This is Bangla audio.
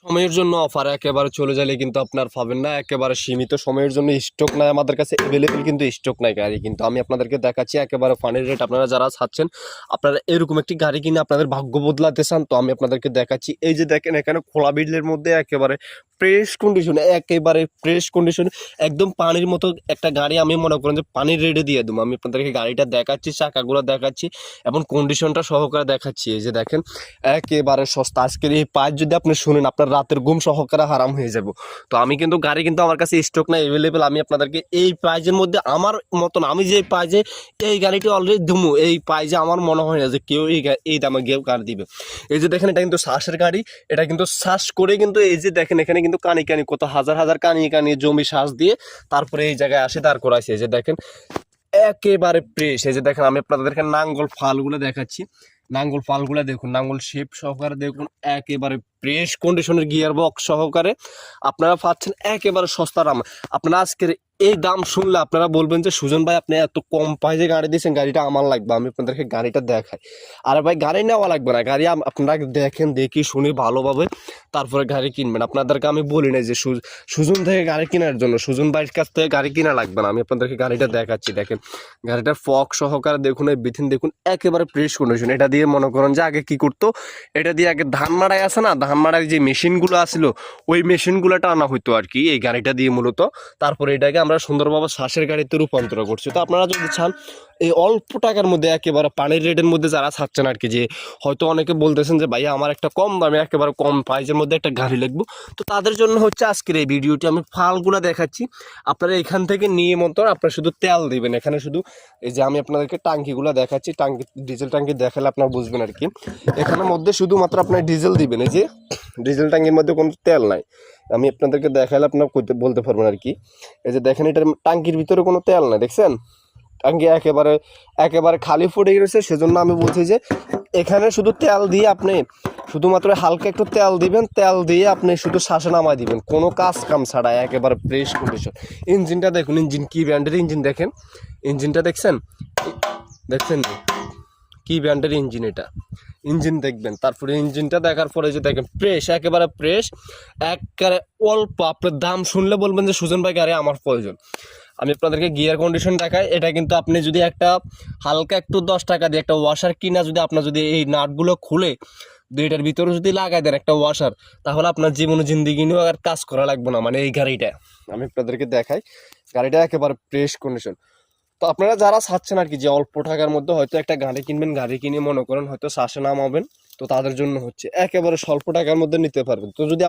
সময়ের জন্য অফার একেবারে চলে গেলে কিন্তু আপনার পাবেন না, একেবারে সীমিত সময়ের জন্য স্টক নাই আমাদের কাছে অ্যাভেলেবেল, কিন্তু স্টক নাই গাড়ি। কিন্তু আমি আপনাদেরকে দেখাচ্ছি একেবারে ফানির রেট। আপনারা যারা চাচ্ছেন আপনারা এরকম একটি গাড়ি কিনে আপনাদের ভাগ্য বদলাতে চান, তো আমি আপনাদেরকে দেখাচ্ছি। এই যে দেখেন এখানে খোলা বিলের মধ্যে একেবারে ফ্রেশ কন্ডিশন, একেবারে ফ্রেশ কন্ডিশন, একদম পানির মতো একটা গাড়ি। আমি মনে করেন যে পানির রেটে দিয়ে দেবো। আমি আপনাদেরকে গাড়িটা দেখাচ্ছি, চাকাগুলো দেখাচ্ছি এবং কন্ডিশনটা সহকারে দেখাচ্ছি। এই যে দেখেন একেবারে সস্তা। আজকের এই প্রাইস যদি আপনি শুনেন আপনার রাতের ঘুম সহকারে হারাম হয়ে যাব। তো আমি কিন্তু গাড়ি কিন্তু আমার কাছে স্টক নাই অ্যাভেলেবেল। আমি আপনাদেরকে এই প্রাইজের মধ্যে আমার মতন আমি যে প্রাইজে এই গাড়িটি অলরেডি ধুমু, এই প্রাইজে আমার মনে হয় না যে কেউ এই দামে কেউ গাড়ি দিবে। এই যে দেখেন এটা কিন্তু শ্বাসের গাড়ি, এটা কিন্তু শ্বাস করে কিন্তু এই যে দেখেন এখানে কিন্তু কানি কানি কত হাজার হাজার কানি কানি জমি শ্বাস দিয়ে তারপরে এই জায়গায় আসে দাঁড় করাইছে। এই যে দেখেন একেবারে ফ্রেশ। এই যে দেখেন আমি আপনাদেরকে নাঙ্গল ফালগুলো দেখাচ্ছি, নাঙ্গল ফালগুলো দেখুন, নাঙ্গল শেপ সহকারে দেখুন, একেবারে ফ্রেশ কন্ডিশনের গিয়ার বক্স সহকারে আপনারা পাচ্ছেন একেবারে সস্তা দাম। আপনারা আজকের এই দাম শুনলে আপনারা বলবেন যে সুজন ভাই আপনি এত কম প্রাইসে গাড়ি দিয়েছেন, গাড়িটা আমার লাগবে। আমি আপনাদেরকে গাড়িটা দেখাই। আরে ভাই গাড়ি নেওয়া লাগবে না, গাড়ি আপনারা দেখেন, দেখি শুনি ভালোভাবে তারপরে গাড়ি কিনবেন। আপনাদেরকে আমি বলি না যে সুজন থেকে গাড়ি কেনার জন্য, সুজন ভাইয়ের কাছ থেকে গাড়ি কিনা লাগবে না। আমি আপনাদেরকে গাড়িটা দেখাচ্ছি। দেখেন গাড়িটার ফক সহকারে দেখুন, এই বিথিন দেখুন, একেবারে ফ্রেশ কন্ডিশন। এটা দিয়ে মনে করেন যে আগে কি করতো, এটা দিয়ে আগে ধান মাড়াই আছে না, ধান মাড়াই যে মেশিনগুলো আসছিল ওই মেশিনগুলো টানা হইতো আর কি এই গাড়িটা দিয়ে মূলত। তারপরে এটাকে আমরা সুন্দরভাবে শ্বাসের গাড়িতে রূপান্তর করছি। তো আপনারা যদি চান এই অল্প টাকার মধ্যে একেবারে পানির রেটের মধ্যে যারা চাচ্ছেন আর কি, যে হয়তো অনেকে বলতেছেন যে ভাইয়া আমার একটা কম দামে একেবারে কম প্রাইসের মধ্যে একটা গাড়ি লাগবে, তো তাদের জন্য হচ্ছে আজকের এই ভিডিওটি। আমি ফালগুলো দেখাচ্ছি, আপনারা এখান থেকে নিয়ে মতো আপনারা শুধু তেল দিবেন। এখানে শুধু এই যে আমি আপনাদেরকে টাঙ্কিগুলো দেখাচ্ছি, টাঙ্কি ডিজেল টাঙ্কি দেখালে আপনারা বুঝবেন আর কি। এখানের মধ্যে শুধুমাত্র আপনার ডিজেল দিবেন। এই যে ডিজেল ট্যাঙ্কির মধ্যে কোনো তেল নাই, আমি আপনাদেরকে দেখালে আপনারা বলতে পারবেন আর কি। এই যে দেখেন এটার টাঙ্কির ভিতরে কোনো তেল নাই, দেখছেন টাঙ্কি একেবারে একেবারে খালি ফুটে গেছে। সেজন্য আমি বলছি যে এখানে শুধু তেল দিয়ে আপনি শুধুমাত্র হালকা একটু তেল দিবেন, তেল দিয়ে আপনি শুধু শ্বাসে নামাই দিবেন, কোনো কাজ কাম ছাড়া একেবারে ফ্রেশ কন্ডিশন। ইঞ্জিনটা দেখুন, ইঞ্জিন কি ব্র্যান্ডের ইঞ্জিন দেখেন, ইঞ্জিনটা দেখছেন, দেখছেন কি ব্র্যান্ডের ইঞ্জিন, এটা ইঞ্জিন দেখবেন। তারপরে ইঞ্জিনটা দেখার পরে যে দেখেন ফ্রেশ, একেবারে ফ্রেশ, একেবারে অল্প। আপনার দাম শুনলে বলবেন যে সুজন ভাই গাড়ি আমার প্রয়োজন। আমি আপনাদেরকে গিয়ার কন্ডিশন দেখাই। এটা কিন্তু আপনি যদি একটা হালকা একটু 10 টাকা দিয়ে একটা ওয়াশার কিনা যদি আপনার যদি এই নাটগুলো খুলে দুইটার ভিতরে যদি লাগাই দেন একটা ওয়াশার, তাহলে আপনার জীবনে জিন্দিগি নিয়েও আর কাজ করা লাগবে না। মানে এই গাড়িটা আমি আপনাদেরকে দেখাই, গাড়িটা একেবারে ফ্রেশ কন্ডিশন। তো আপনারা যারা চাচ্ছেন আর কি যে অল্প টাকার মধ্যে হয়তো একটা গাড়ি কিনবেন, গাড়ি কিনে মনে করেন হয়তো শ্বাসে নামাবেন, তো তাদের জন্য হচ্ছে একেবারে স্বল্প টাকার মধ্যে নিতে পারবেন। তো যদি